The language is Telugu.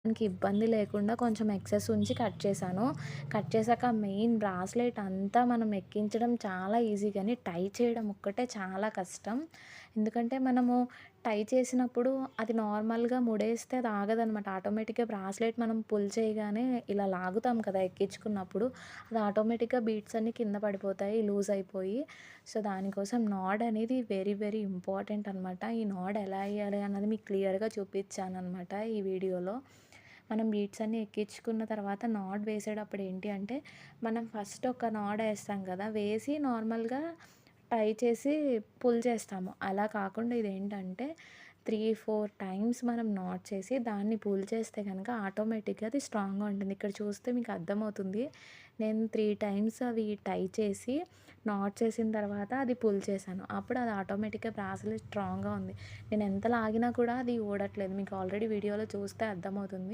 దానికి ఇబ్బంది లేకుండా కొంచెం ఎక్సెస్ ఉంచి కట్ చేశాను. కట్ చేశాక మెయిన్ బ్రాస్లెట్ అంతా మనం ఎక్కించడం చాలా ఈజీ గానీ, టై చేయడం ఒక్కటే చాలా కష్టం. ఎందుకంటే మనము టై చేసినప్పుడు అది నార్మల్‌గా ముడేస్తే అది ఆగదనమాట. ఆటోమేటిక్‌గా బ్రాస్లెట్ మనం పుల్ చేయగానే ఇలా లాగుతాం కదా! ఎక్కించుకున్నప్పుడు అది ఆటోమేటిక్‌గా బీడ్స్ అన్నీ కింద పడిపోతాయి లూజ్ అయిపోయి. సో, దానికోసం నాడ్ అనేది వెరీ, వెరీ ఇంపార్టెంట్ అనమాట. ఈ నాడ్ ఎలా ఎయ్యాలి అన్నది మీకు క్లియర్‌గా చూపిచ్చాననమాట ఈ వీడియోలో. మనం బీడ్స్ అన్నీ ఎక్కించుకున్న తర్వాత నాడ్ వేసేటప్పుడు ఏంటి అంటే, మనం ఫస్ట్ ఒక నాడ్ ఏస్తాం కదా! వేసి నార్మల్‌గా టై చేసి పుల్ చేస్తాము. అలా కాకుండా ఇదేంటంటే 3, 4 టైమ్స్ మనం నాట్ చేసి దాన్ని పుల్ చేస్తే గనక ఆటోమేటిక్‌గా అది స్ట్రాంగ్‌గా ఉంటుంది. ఇక్కడ చూస్తే మీకు అర్థమవుతుంది. నేను 3 టైమ్స్ అవి టై చేసి నాట్ చేసిన తర్వాత అది పుల్ చేశాను. అప్పుడు అది ఆటోమేటిక్‌గా బ్రాస్లెట్ స్ట్రాంగ్‌గా ఉంది. నేను ఎంత లాగినా కూడా అది ఊడట్లేదు. మీకు ఆల్రెడీ వీడియోలో చూస్తే అర్థమవుతుంది.